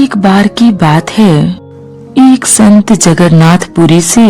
एक बार की बात है, एक संत जगन्नाथपुरी से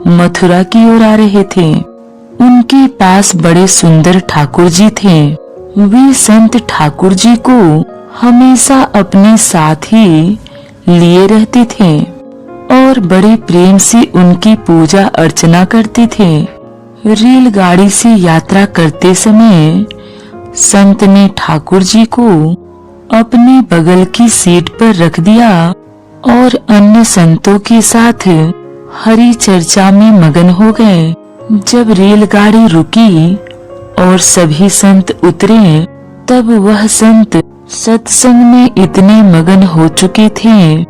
मथुरा की ओर आ रहे थे। उनके पास बड़े सुंदर ठाकुर जी थे। वे संत ठाकुर जी को हमेशा अपने साथ ही लिए रहते थे और बड़े प्रेम से उनकी पूजा अर्चना करते थे। रेलगाड़ी से यात्रा करते समय संत ने ठाकुर जी को अपने बगल की सीट पर रख दिया और अन्य संतों के साथ हरि चर्चा में मगन हो गए। जब रेलगाड़ी रुकी और सभी संत उतरे, तब वह संत सत्संग में इतने मगन हो चुके थे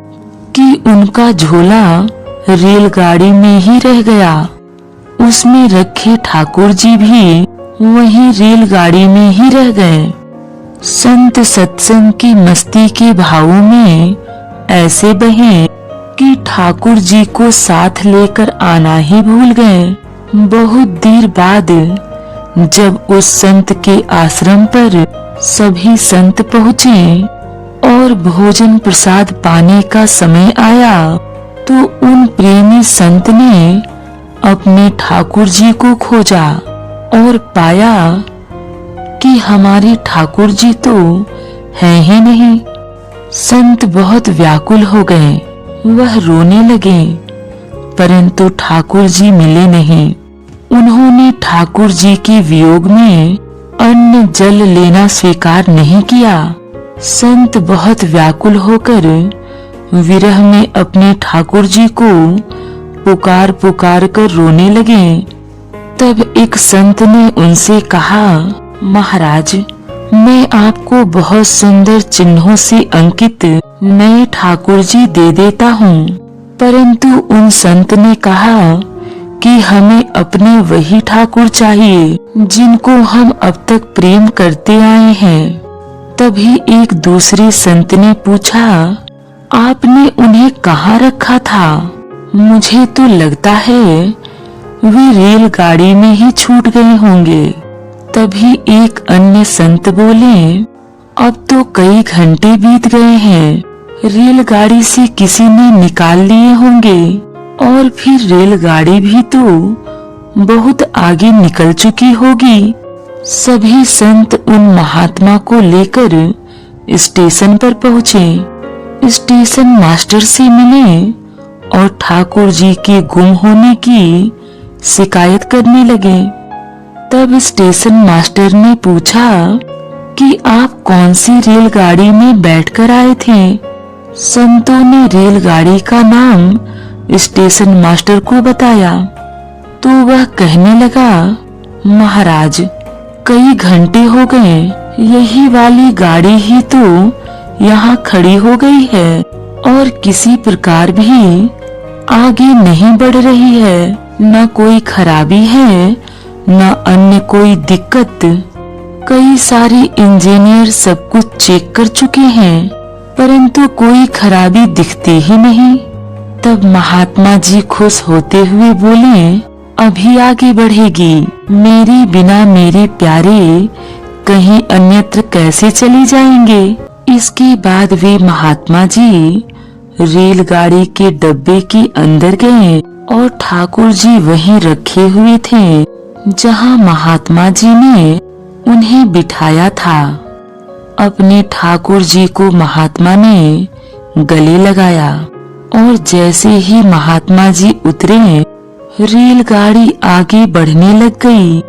कि उनका झोला रेलगाड़ी में ही रह गया। उसमें रखे ठाकुर जी भी वहीं रेलगाड़ी में ही रह गए। संत सत्संग की मस्ती के भावों में ऐसे बहे कि ठाकुर जी को साथ लेकर आना ही भूल गए। बहुत देर बाद जब उस संत के आश्रम पर सभी संत पहुँचे और भोजन प्रसाद पाने का समय आया, तो उन प्रेमी संत ने अपने ठाकुर जी को खोजा और पाया कि हमारे ठाकुर जी तो हैं ही नहीं। संत बहुत व्याकुल हो गए, वह रोने लगे, परंतु ठाकुर जी मिले नहीं। उन्होंने ठाकुर जी के वियोग में अन्न जल लेना स्वीकार नहीं किया। संत बहुत व्याकुल होकर विरह में अपने ठाकुर जी को पुकार पुकार कर रोने लगे। तब एक संत ने उनसे कहा, महाराज, मैं आपको बहुत सुंदर चिन्हों से अंकित नए ठाकुर जी दे देता हूँ। परंतु उन संत ने कहा कि हमें अपने वही ठाकुर चाहिए जिनको हम अब तक प्रेम करते आए हैं। तभी एक दूसरे संत ने पूछा, आपने उन्हें कहाँ रखा था? मुझे तो लगता है वे रेलगाड़ी में ही छूट गए होंगे। तभी एक अन्य संत बोले, अब तो कई घंटे बीत गए हैं, रेलगाड़ी से किसी ने निकाल लिए होंगे और फिर रेलगाड़ी भी तो बहुत आगे निकल चुकी होगी। सभी संत उन महात्मा को लेकर स्टेशन पर पहुँचे। स्टेशन मास्टर से मिले और ठाकुर जी के गुम होने की शिकायत करने लगे। तब स्टेशन मास्टर ने पूछा कि आप कौन सी रेलगाड़ी में बैठकर आए थे? संतों ने रेलगाड़ी का नाम स्टेशन मास्टर को बताया तो वह कहने लगा, महाराज, कई घंटे हो गए, यही वाली गाड़ी ही तो यहाँ खड़ी हो गई है और किसी प्रकार भी आगे नहीं बढ़ रही है। न कोई खराबी है, न अन्य कोई दिक्कत। कई सारे इंजीनियर सब कुछ चेक कर चुके हैं, परंतु कोई खराबी दिखती ही नहीं। तब महात्मा जी खुश होते हुए बोले, अभी आगे बढ़ेगी, मेरे बिना मेरे प्यारे कहीं अन्यत्र कैसे चले जाएंगे। इसके बाद वे महात्मा जी रेलगाड़ी के डब्बे के अंदर गए और ठाकुर जी वहीं रखे हुए थे जहां महात्मा जी ने उन्हें बिठाया था। अपने ठाकुर जी को महात्मा ने गले लगाया और जैसे ही महात्मा जी उतरे, रेलगाड़ी आगे बढ़ने लग गई।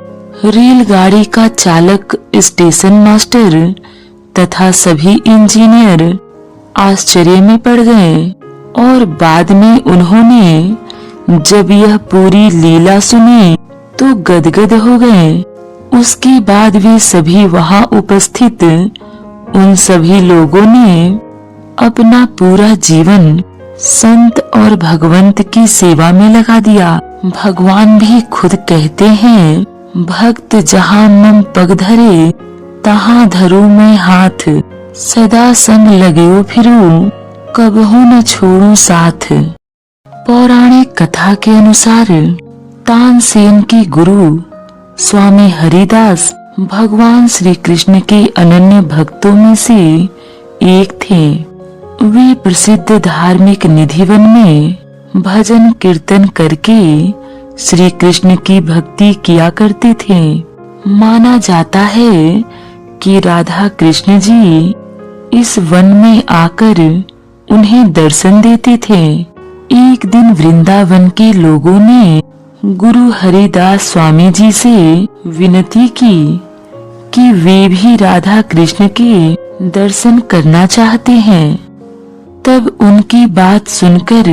रेलगाड़ी का चालक, स्टेशन मास्टर तथा सभी इंजीनियर आश्चर्य में पड़ गए और बाद में उन्होंने जब यह पूरी लीला सुनी तो गदगद हो गए। उसके बाद वे सभी वहां उपस्थित उन सभी लोगों ने अपना पूरा जीवन संत और भगवंत की सेवा में लगा दिया। भगवान भी खुद कहते हैं, भक्त जहाँ मम पग धरे तहाँ धरू मैं हाथ, सदा संग लगेओ फिरू कबहू न छोड़ू साथ। पौराणिक कथा के अनुसार तानसेन के गुरु स्वामी हरिदास भगवान श्री कृष्ण के अनन्य भक्तों में से एक थे। वे प्रसिद्ध धार्मिक निधिवन में भजन कीर्तन करके श्री कृष्ण की भक्ति किया करते थे। माना जाता है कि राधा कृष्ण जी इस वन में आकर उन्हें दर्शन देते थे। एक दिन वृंदावन के लोगों ने गुरु हरिदास स्वामी जी से विनती की कि वे भी राधा कृष्ण के दर्शन करना चाहते हैं। तब उनकी बात सुनकर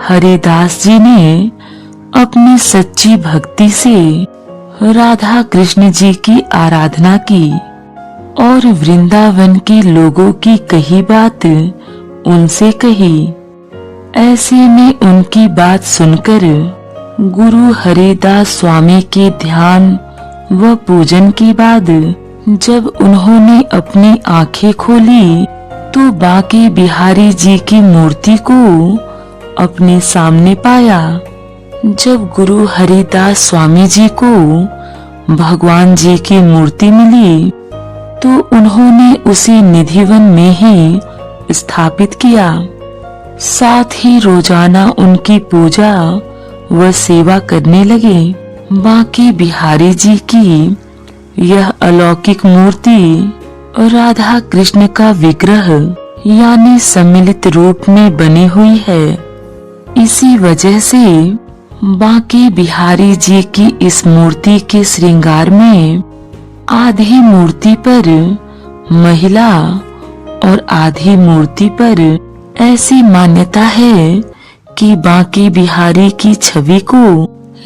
हरिदास जी ने अपनी सच्ची भक्ति से राधा कृष्ण जी की आराधना की और वृंदावन के लोगों की कही बात उनसे कही। ऐसे में उनकी बात सुनकर गुरु हरिदास स्वामी के ध्यान व पूजन के बाद जब उन्होंने अपनी आंखें खोली तो बांके बिहारी जी की मूर्ति को अपने सामने पाया। जब गुरु हरिदास स्वामी जी को भगवान जी की मूर्ति मिली तो उन्होंने उसे निधिवन में ही स्थापित किया। साथ ही रोजाना उनकी पूजा व सेवा करने लगे। बांके बिहारी जी की यह अलौकिक मूर्ति राधा कृष्ण का विग्रह यानी सम्मिलित रूप में बनी हुई है। इसी वजह से बांके बिहारी जी की इस मूर्ति के श्रृंगार में आधी मूर्ति पर महिला और आधी मूर्ति पर ऐसी मान्यता है कि बांके बिहारी की छवि को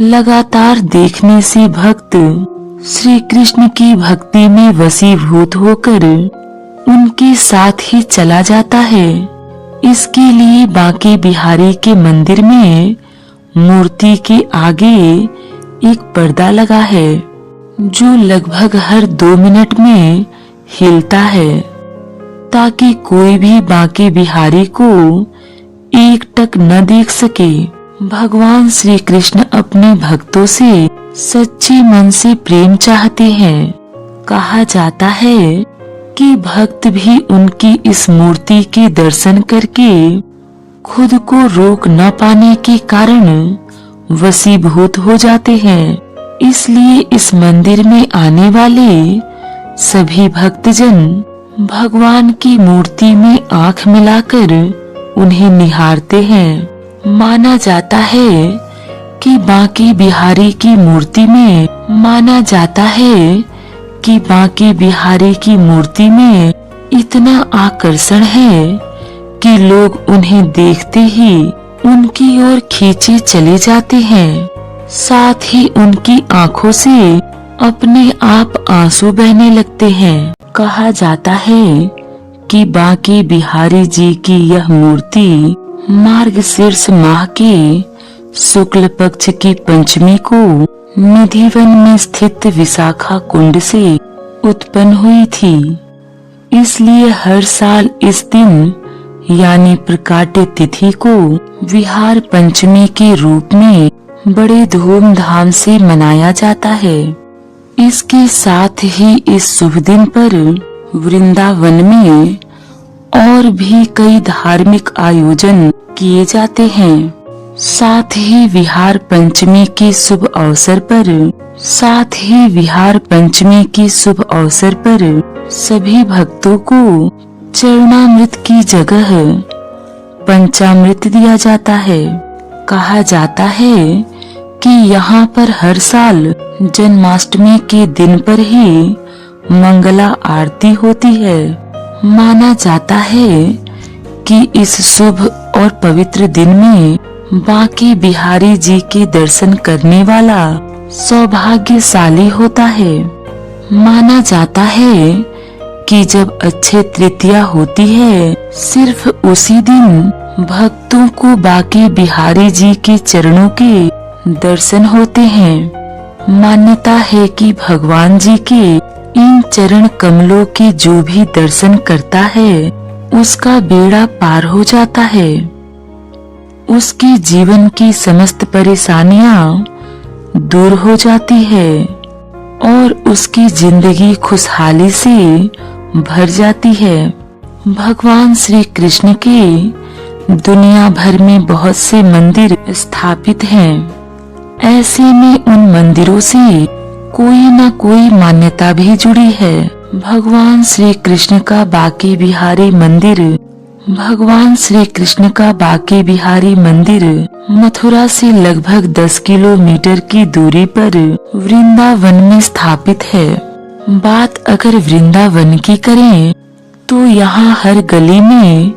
लगातार देखने से भक्त श्री कृष्ण की भक्ति में वशीभूत होकर उनके साथ ही चला जाता है। इसके लिए बांके बिहारी के मंदिर में मूर्ति के आगे एक पर्दा लगा है जो लगभग हर 2 मिनट में हिलता है ताकि कोई भी बांके बिहारी को एकटक न देख सके। भगवान श्री कृष्ण अपने भक्तों से सच्चे मन से प्रेम चाहते हैं। कहा जाता है कि भक्त भी उनकी इस मूर्ति के दर्शन करके खुद को रोक न पाने के कारण वशीभूत हो जाते हैं। इसलिए इस मंदिर में आने वाले सभी भक्तजन भगवान की मूर्ति में आंख मिलाकर उन्हें निहारते हैं। माना जाता है कि बांके बिहारी की मूर्ति में इतना आकर्षण है कि लोग उन्हें देखते ही उनकी ओर खींचे चले जाते हैं। साथ ही उनकी आंखों से अपने आप आंसू बहने लगते हैं। कहा जाता है कि बांके बिहारी जी की यह मूर्ति मार्गशीर्ष माह के शुक्ल पक्ष की पंचमी को निधिवन में स्थित विशाखा कुंड से उत्पन्न हुई थी। इसलिए हर साल इस दिन यानी प्रकाट्य तिथि को विहार पंचमी के रूप में बड़े धूमधाम से मनाया जाता है। इसके साथ ही इस शुभ दिन पर वृंदावन में और भी कई धार्मिक आयोजन किए जाते हैं। साथ ही विहार पंचमी के शुभ अवसर पर सभी भक्तों को चरणामृत की जगह पंचामृत दिया जाता है। कहा जाता है कि यहाँ पर हर साल जन्माष्टमी के दिन पर ही मंगला आरती होती है। माना जाता है कि इस शुभ और पवित्र दिन में बांके बिहारी जी के दर्शन करने वाला सौभाग्यशाली होता है। माना जाता है कि जब अक्षय तृतीया होती है सिर्फ उसी दिन भक्तों को बांके बिहारी जी के चरणों के दर्शन होते हैं। मान्यता है कि भगवान जी के इन चरण कमलों के जो भी दर्शन करता है उसका बेड़ा पार हो जाता है। उसके जीवन की समस्त परेशानियां दूर हो जाती है और उसकी जिंदगी खुशहाली से भर जाती है। भगवान श्री कृष्ण के दुनिया भर में बहुत से मंदिर स्थापित हैं। ऐसे में उन मंदिरों से कोई न कोई मान्यता भी जुड़ी है। भगवान श्री कृष्ण का बांके बिहारी मंदिर मथुरा से लगभग 10 किलोमीटर की दूरी पर वृंदावन में स्थापित है। बात अगर वृंदावन की करें तो यहाँ हर गली में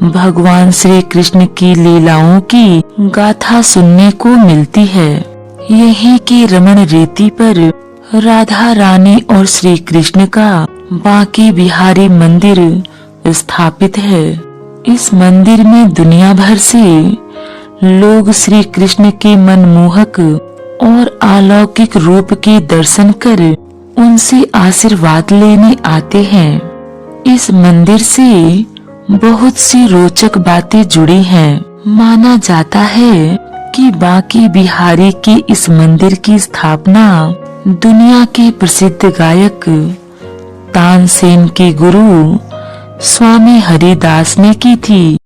भगवान श्री कृष्ण की लीलाओं की गाथा सुनने को मिलती है। यहीं की रमण रीति पर राधा रानी और श्री कृष्ण का बांके बिहारी मंदिर स्थापित है। इस मंदिर में दुनिया भर से लोग श्री कृष्ण के मनमोहक और अलौकिक रूप के दर्शन कर उनसे आशीर्वाद लेने आते हैं। इस मंदिर से बहुत सी रोचक बातें जुड़ी हैं। माना जाता है कि बांके बिहारी के इस मंदिर की स्थापना दुनिया के प्रसिद्ध गायक तानसेन के गुरु स्वामी हरिदास ने की थी।